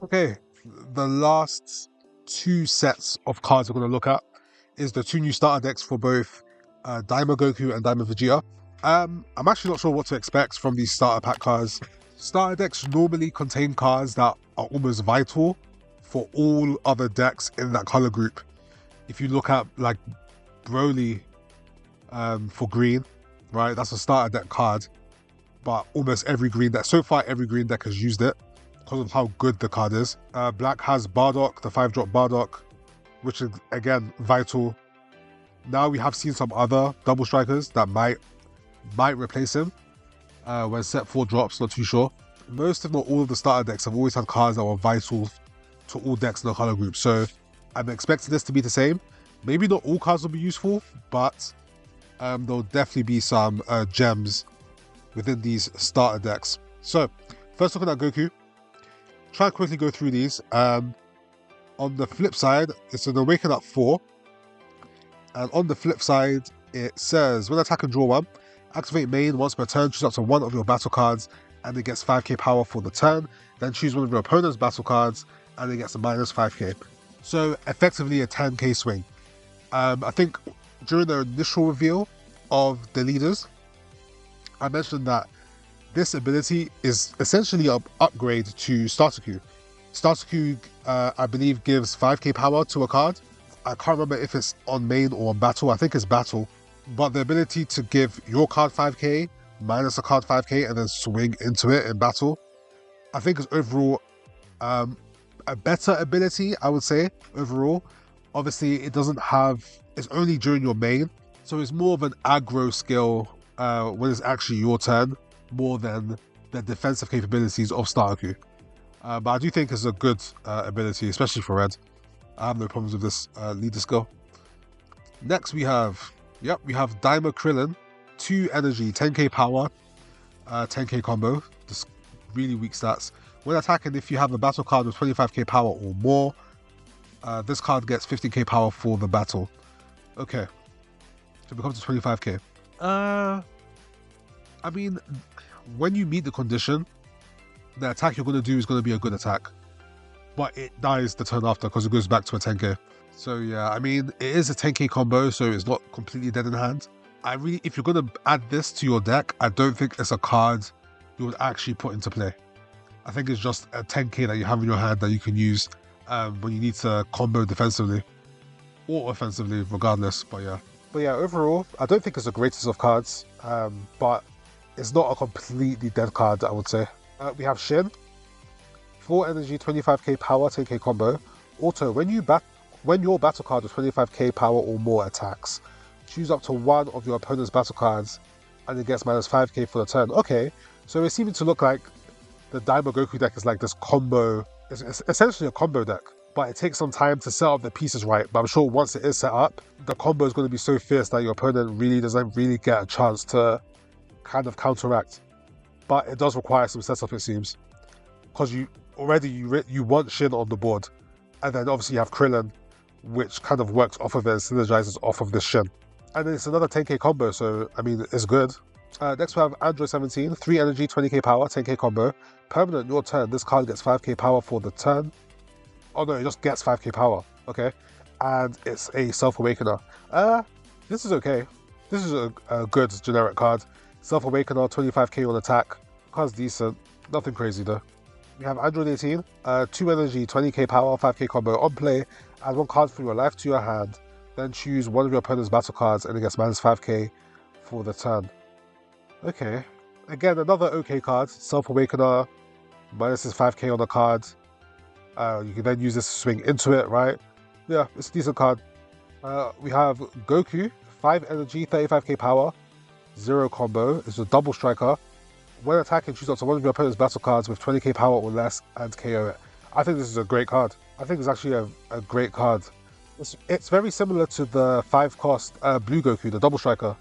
Okay, the last two sets of cards we're going to look at is the two new starter decks for both DAIMA Goku and DAIMA Vegeta. I'm actually not sure what to expect from these starter pack cards. Starter decks normally contain cards that are almost vital for all other decks in that color group. If you look at like Broly for green, right, that's a starter deck card, but almost every green deck, so far every green deck has used it because of how good the card is. Black has Bardock, the 5-drop Bardock, which is again vital. Now we have seen some other double strikers that might replace him when set 4 drops, not too sure. Most if not all of the starter decks have always had cards that were vital to all decks in the color group, so I'm expecting this to be the same. Maybe not all cards will be useful, but there'll definitely be some gems within these starter decks. So first looking at Goku, try and quickly go through these. On the flip side, it's an Awaken Up 4. And on the flip side, it says, when attack and draw 1, activate main once per turn, choose up to one of your battle cards, and it gets 5k power for the turn. Then choose one of your opponent's battle cards, and it gets a minus 5k. So effectively a 10k swing. I think during the initial reveal of the leaders, I mentioned that this ability is essentially an upgrade to Starter Q. Starter Q, I believe, gives 5k power to a card. I can't remember if it's on main or on battle. I think it's battle. But the ability to give your card 5k, minus a card 5k, and then swing into it in battle, I think is overall a better ability, I would say, overall. Obviously, it doesn't have... It's only during your main, so it's more of an aggro skill when it's actually your turn, more than the defensive capabilities of Starter Q. But I do think it's a good ability, especially for red. I have no problems with this leader skill. Next we have DAIMA Krillin, 2 energy, 10k power, 10k combo, just really weak stats. When attacking, if you have a battle card with 25k power or more, this card gets 15k power for the battle. Okay, so it becomes 25k. I mean, when you meet the condition, the attack you're going to do is going to be a good attack, but it dies the turn after because it goes back to a 10k. So yeah, I mean, it is a 10k combo, so it's not completely dead in hand. If you're going to add this to your deck, I don't think it's a card you would actually put into play. I think it's just a 10k that you have in your hand that you can use when you need to combo defensively or offensively, regardless. But yeah, overall, I don't think it's the greatest of cards, but it's not a completely dead card, I would say. We have Shin, 4 energy, 25k power, 10k combo. Auto, when your battle card with 25k power or more attacks, choose up to one of your opponent's battle cards, and it gets minus 5k for the turn. Okay, so it's seeming to look like the DAIMA Goku deck is like this combo. It's essentially a combo deck, but it takes some time to set up the pieces right. But I'm sure once it is set up, the combo is going to be so fierce that your opponent really doesn't get a chance to kind of counteract. But it does require some setup, it seems, because you want Shin on the board, and then obviously you have Krillin, which kind of works off of it and synergizes off of this Shin. And then it's another 10k combo, so I mean, it's good. Next we have Android 17, 3 energy, 20k power, 10k combo. Permanent, your turn, this card gets 5k power for the turn. Oh no, it just gets 5k power, okay. And it's a Self-Awakener. This is okay. This is a good generic card. Self-Awakener, 25k on attack. Card's decent, nothing crazy though. We have Android 18, 2 energy, 20k power, 5k combo. On play, add 1 card from your life to your hand, then choose one of your opponent's battle cards and it gets minus 5k for the turn. Okay, again, another okay card. Self-Awakener, minus 5k on the card. You can then use this to swing into it, right? Yeah, it's a decent card. We have Goku, 5 energy, 35k power, 0 combo. It's a double striker. When attacking, choose up to one of your opponent's battle cards with 20k power or less and KO it. I think this is a great card. I think it's actually a great card. It's very similar to the 5-cost Blue Goku, the double striker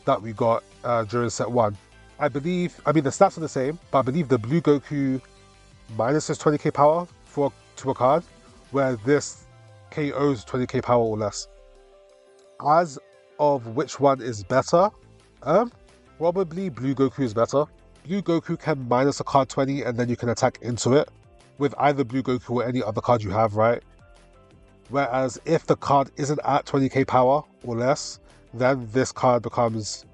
that we got during set 1. I mean, the stats are the same, but I believe the Blue Goku minuses 20k power to a card, where this KOs 20k power or less. As of which one is better, probably Blue Goku is better. Blue Goku can minus a card 20 and then you can attack into it, with either Blue Goku or any other card you have, right? Whereas if the card isn't at 20k power or less, then this card becomes,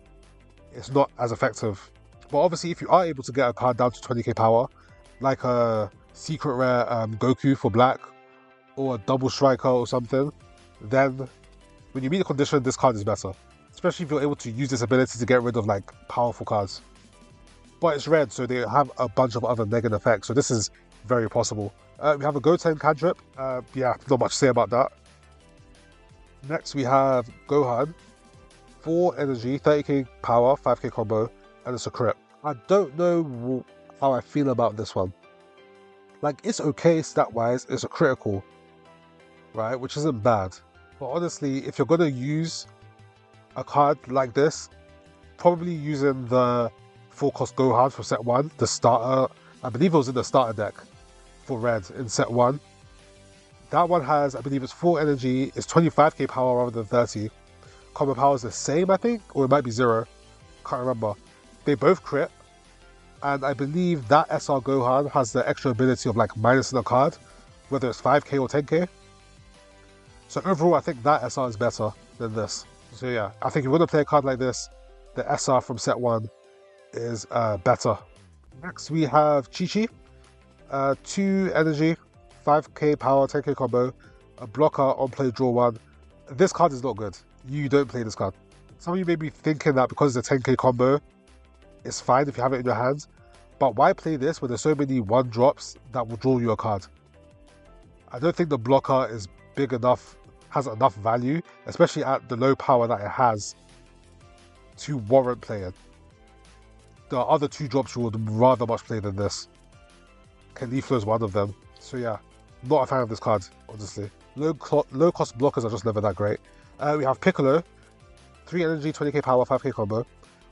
it's not as effective. But obviously, if you are able to get a card down to 20k power, like a secret rare Goku for black, or a double striker or something, then when you meet the condition, this card is better. Especially if you're able to use this ability to get rid of like powerful cards. But it's red, so they have a bunch of other negative effects, so this is very possible. We have a Goten cantrip. Yeah, not much to say about that. Next we have Gohan. 4 energy, 30k power, 5k combo, and it's a crit. I don't know how I feel about this one. Like, it's okay stat-wise, it's a critical, right? Which isn't bad. But honestly, if you're going to use a card like this, probably using the 4-cost Gohan for set 1, the starter, I believe it was in the starter deck for red in set 1. That one has, I believe it's 4 energy, it's 25k power rather than 30. Combo power is the same, I think, or it might be 0. Can't remember. They both crit, and I believe that SR Gohan has the extra ability of like minusing a card, whether it's 5k or 10k. So overall, I think that SR is better than this. So yeah, I think if you want to play a card like this, the SR from set 1 is better. Next we have Chi-Chi. 2 energy, 5k power, 10k combo, a blocker, on play, draw 1. This card is not good. You don't play this card. Some of you may be thinking that because it's a 10k combo, it's fine if you have it in your hand. But why play this when there's so many 1-drops that will draw you a card? I don't think the blocker is big enough, has enough value, especially at the low power that it has, to warrant playing. The other 2 drops you would rather much play than this. Califlo is one of them. So yeah, not a fan of this card, honestly. Low cost blockers are just never that great. We have Piccolo. 3 energy, 20k power, 5k combo.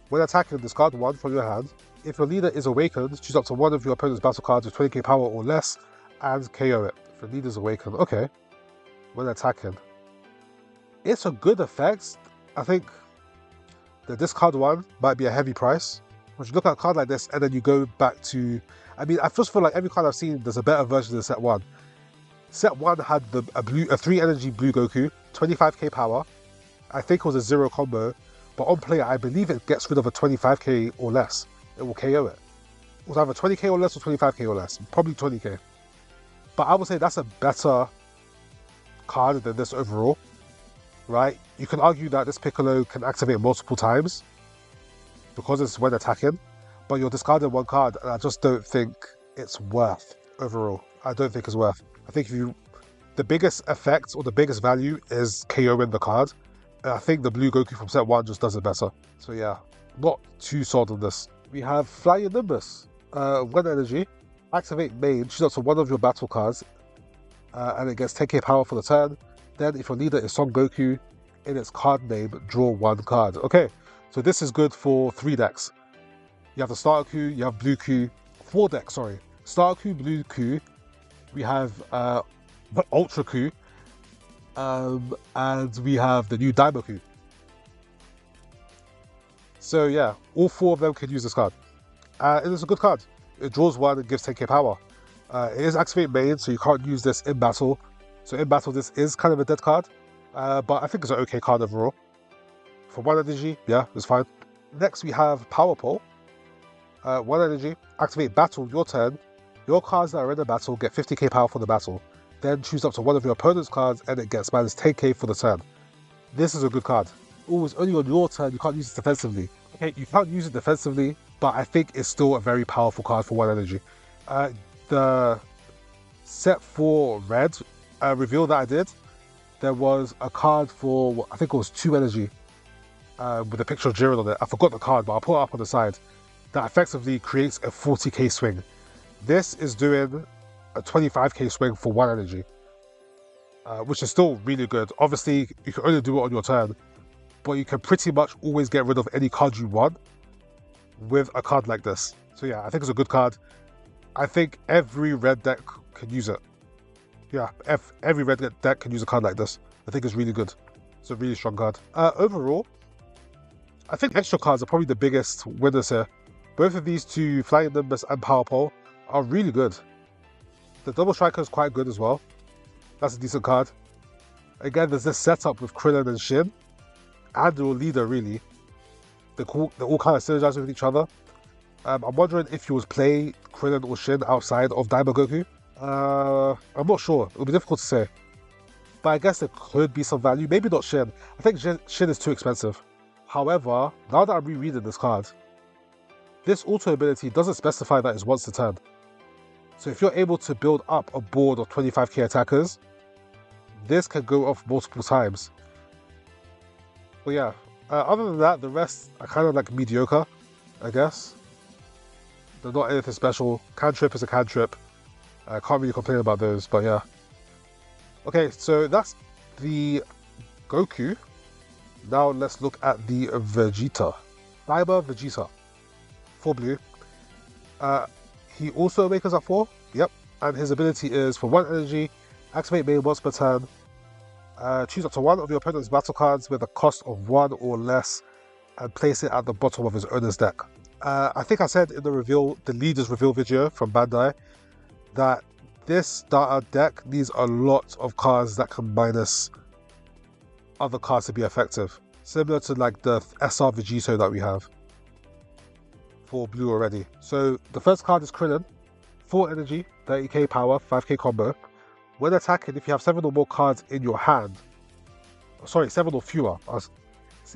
When attacking, discard 1 from your hand. If your leader is awakened, choose up to one of your opponent's battle cards with 20k power or less and KO it. If your leader is awakened, okay. When attacking. It's a good effect. I think the discard 1 might be a heavy price. When you look at a card like this and then you go back to... I mean, I just feel like every card I've seen, there's a better version than set 1. Set 1 had a 3 energy blue Goku, 25k power. I think it was a 0 combo, but on play, I believe it gets rid of a 25k or less. It will KO it. It was either 20k or less or 25k or less. Probably 20k. But I would say that's a better card than this overall, right? You can argue that this Piccolo can activate multiple times because it's when attacking, but you're discarding 1 card, and I just don't think it's worth overall. I don't think it's worth. I think the biggest effect or the biggest value is KOing the card. And I think the blue Goku from set 1 just does it better. So yeah, not too sold on this. We have Flying Nimbus. 1 energy, activate main, choose up to one of your battle cards, and it gets 10k power for the turn. Then if your leader is Son Goku, in its card name, draw 1 card. Okay, so this is good for 3 decks. You have the Starter Ku, you have Blue Ku, 4 decks, sorry. Starter Ku, Blue Ku, we have Ultra Ku, and we have the new DAIMA Ku. So yeah, all 4 of them can use this card. And it's a good card. It draws 1 and gives 10k power. It is activate main, so you can't use this in battle. So in battle, this is kind of a dead card. But I think it's an okay card overall. For 1 energy, yeah, it's fine. Next, we have Power Pole. 1 energy, activate battle your turn. Your cards that are in the battle get 50k power for the battle. Then choose up to one of your opponent's cards and it gets minus 10k for the turn. This is a good card. Oh, it's only on your turn, you can't use it defensively. Okay, you can't use it defensively, but I think it's still a very powerful card for 1 energy. The set 4 red reveal that I did, there was a card for, I think it was 2 energy with a picture of Jiren on it. I forgot the card, but I'll put it up on the side. That effectively creates a 40k swing. This is doing a 25k swing for 1 energy, which is still really good. Obviously, you can only do it on your turn, but you can pretty much always get rid of any card you want with a card like this. So yeah, I think it's a good card. I think every red deck can use it. Yeah, every red deck can use a card like this. I think it's really good. It's a really strong card. Overall, I think extra cards are probably the biggest winners here. Both of these two, Flying Nimbus and Power Pole, are really good. The Double Striker is quite good as well. That's a decent card. Again, there's this setup with Krillin and Shin, and the leader really. They're all kind of synergizing with each other. I'm wondering if you would play Krillin or Shin outside of DAIMA Goku. I'm not sure. It'll be difficult to say. But I guess there could be some value. Maybe not Shin. I think Shin is too expensive. However, now that I'm rereading this card, this auto ability doesn't specify that it's once a turn. So if you're able to build up a board of 25k attackers, this can go off multiple times. But yeah, other than that, the rest are kind of like mediocre, I guess. They're not anything special. Cantrip is a cantrip. I can't really complain about those, but yeah. Okay, so that's the Goku. Now let's look at the Vegeta. DAIMA Vegeta. 4 blue. He also awakens at 4. Yep. And his ability is for 1 energy, activate main once per turn. Choose up to 1 of your opponent's battle cards with a cost of 1 or less and place it at the bottom of his owner's deck. I think I said in the leaders reveal video from Bandai, that this starter deck needs a lot of cards that can minus other cards to be effective. Similar to like the SR Vegito that we have for blue already. So the first card is Krillin, 4 energy, 30k power, 5k combo. When attacking, if you have 7 or more cards in your hand, sorry, 7 or fewer.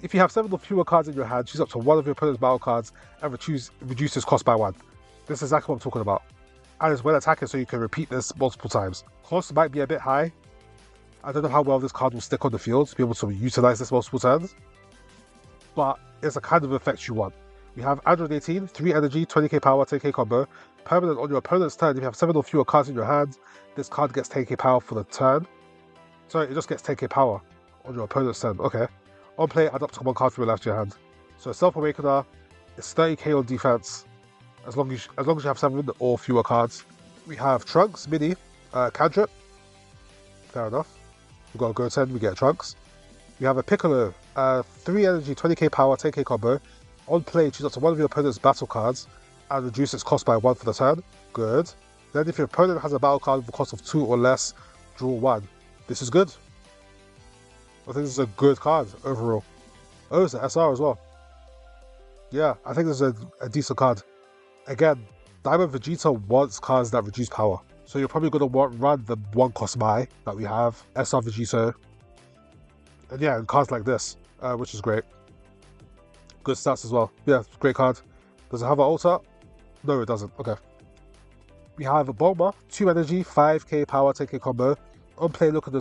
If you have 7 or fewer cards in your hand, choose up to 1 of your opponent's battle cards and reduce his cost by 1. This is exactly what I'm talking about. And it's when attacking, so you can repeat this multiple times. Cost might be a bit high. I don't know how well this card will stick on the field to be able to utilize this multiple turns, but it's the kind of effect you want. We have Android 18, 3 energy, 20k power, 10k combo. Permanent on your opponent's turn. If you have 7 or fewer cards in your hand, this card gets 10k power for the turn. Sorry, it just gets 10k power on your opponent's turn. Okay. On play, add up to 1 card from your left to your hand. So Self Awakener is 30k on defense, as long as you have 7 or fewer cards. We have Trunks, mini, cantrip. Fair enough. We've got a Goten, we get Trunks. We have a Piccolo, 3 energy, 20k power, 10k combo. On play, choose up to 1 of your opponent's battle cards and reduce its cost by 1 for the turn. Good. Then if your opponent has a battle card with a cost of 2 or less, draw 1. This is good. I think this is a good card overall. Oh, it's an SR as well. Yeah, I think this is a decent card. Again, DAIMA Vegeta wants cards that reduce power. So you're probably going to run the 1 cost Mai that we have, SR Vegito. And yeah, and cards like this, which is great. Good stats as well. Yeah, great card. Does it have an altar? No, it doesn't. Okay. We have a Bulma, 2 energy, 5k power, 10k combo. On play, look at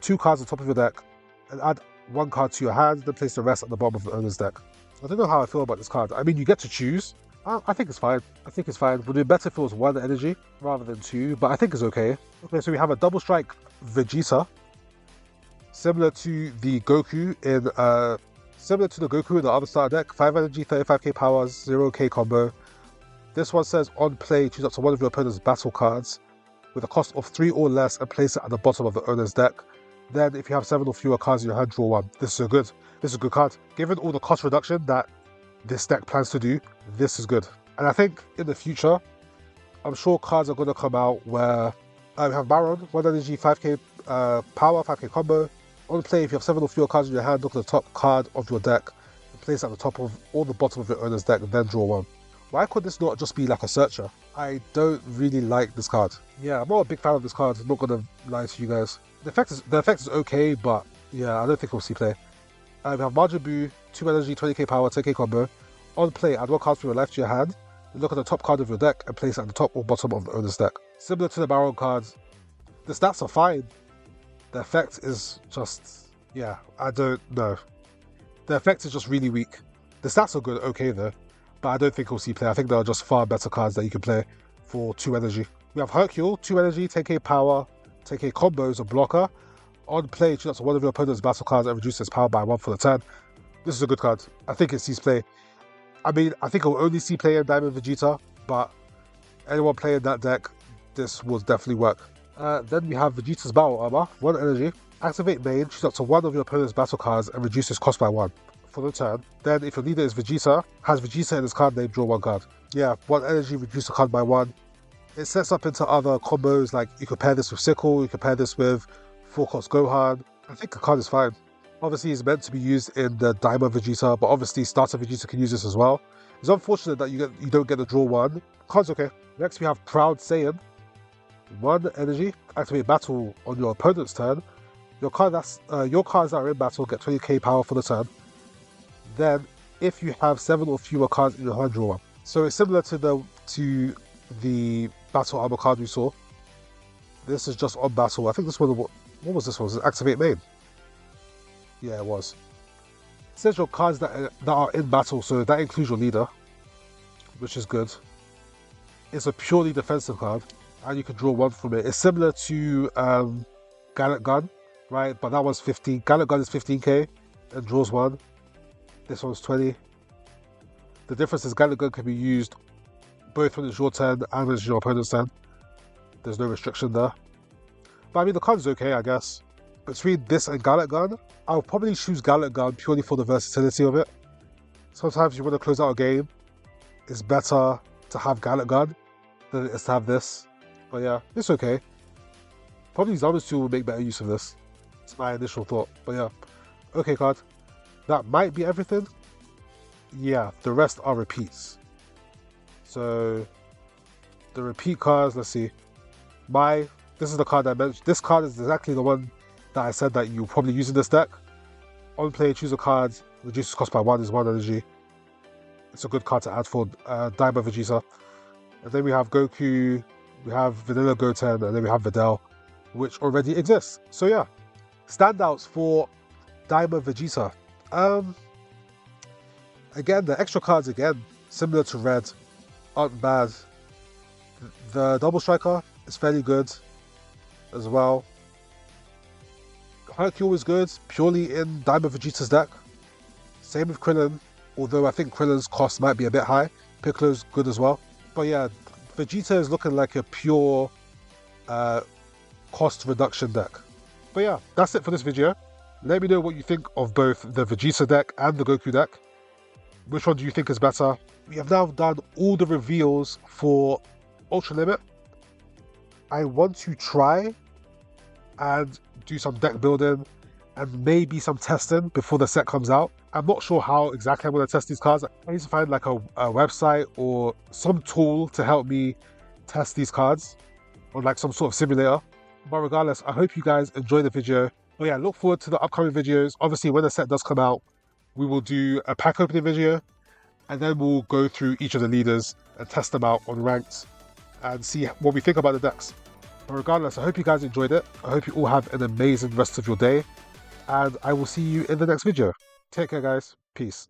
2 cards on top of your deck and add 1 card to your hand, then place the rest at the bottom of the owner's deck. I don't know how I feel about this card. I mean, you get to choose. I think it's fine. I think it's fine. Would be better if it was 1 energy rather than 2, but I think it's okay. Okay, so we have a double strike Vegeta, similar to the Goku in the other starter deck. 5 energy, 35k power, 0k combo. This one says on play, choose up to 1 of your opponent's battle cards with a cost of 3 or less and place it at the bottom of the owner's deck. Then if you have 7 or fewer cards in your hand, draw 1. This is a good card. Given all the cost reduction that this deck plans to do, this is good. And I think in the future, I'm sure cards are going to come out where we have Baron, 1 energy, 5k power, 5k combo. On play, if you have 7 or fewer cards in your hand, look at the top card of your deck and place it at the top of or the bottom of your owner's deck and then draw 1. Why could this not just be like a searcher? I don't really like this card. Yeah, I'm not a big fan of this card. I'm not going to lie to you guys. The effect is okay, but yeah, I don't think we'll see play. We have Majin Buu, 2 energy, 20k power, 10k combo. On play, add 1 card from your left to your hand. Look at the top card of your deck and place it at the top or bottom of the owner's deck. Similar to the Baron cards, the stats are fine. The effect is just, yeah, I don't know. The effect is just really weak. The stats are good, okay though, but I don't think we'll see play. I think there are just far better cards that you can play for 2 energy. We have Hercule, 2 energy, 10k power, 10k combo is a blocker. On play, choose up to 1 of your opponent's battle cards and reduce its power by 1 for the turn. This is a good card. I think it sees play. I mean, I think it will only see play in Diamond Vegeta, but anyone playing that deck, this will definitely work. Then we have Vegeta's Battle Armor, 1 energy. Activate main, choose up to 1 of your opponent's battle cards and reduce its cost by 1 for the turn. Then if your leader is Vegeta, has Vegeta in his card name, draw 1 card. Yeah, 1 energy, reduce the card by 1. it sets up into other combos, like you could pair this with Sickle, you could pair this with Full Cost Gohan. I think the card is fine. Obviously, it's meant to be used in the DAIMA Vegeta, but obviously Starter Vegeta can use this as well. It's unfortunate that you don't get the draw one. Card's okay. Next we have Proud Saiyan. 1 energy, activate battle on your opponent's turn. Your cards that are in battle get 20k power for the turn. Then, if you have 7 or fewer cards in your hand, draw one. So it's similar to the battle armor card we saw. This is just on battle. I think this one. What was this one? Was it activate main? Yeah, it was. It says your cards that are in battle, so that includes your leader, which is good. It's a purely defensive card, and you can draw one from it. It's similar to Gallic Gun, right? But that one's 15. Gallic Gun is 15k and draws one. This one's 20. The difference is Gallic Gun can be used both when it's your turn and when it's your opponent's turn. There's no restriction there. But I mean, the card is okay, I guess. Between this and Gallic Gun, I'll probably choose Gallic Gun purely for the versatility of it. Sometimes you want to close out a game, it's better to have Gallic Gun than it is to have this. But yeah, it's okay. Probably Zama's 2 will make better use of this. It's my initial thought. But yeah, okay card. That might be everything. Yeah, the rest are repeats. So the repeat cards, let's see. This is the card I mentioned. This card is exactly the one that I said that you'll probably use in this deck. On play, choose a card, reduces cost by 1 is 1 energy. It's a good card to add for DAIMA Vegeta. And then we have Goku, we have Vanilla Goten, and then we have Videl, which already exists. So yeah, standouts for DAIMA Vegeta. Again, the extra cards, similar to Red, aren't bad. The Double Striker is fairly good as well. Hercule is good, purely in DAIMA Vegeta's deck. Same with Krillin, although I think Krillin's cost might be a bit high. Piccolo's good as well. But yeah, Vegeta is looking like a pure cost reduction deck. But yeah, that's it for this video. Let me know what you think of both the Vegeta deck and the Goku deck. Which one do you think is better? We have now done all the reveals for Ultra Limit. I want to try and do some deck building and maybe some testing before the set comes out. I'm not sure how exactly I'm going to test these cards. I need to find like a website or some tool to help me test these cards on like some sort of simulator. But regardless, I hope you guys enjoy the video. But yeah, look forward to the upcoming videos. Obviously, when the set does come out, we will do a pack opening video, and then we'll go through each of the leaders and test them out on ranked and see what we think about the decks. But regardless, I hope you guys enjoyed it. I hope you all have an amazing rest of your day, and I will see you in the next video. Take care, guys. Peace.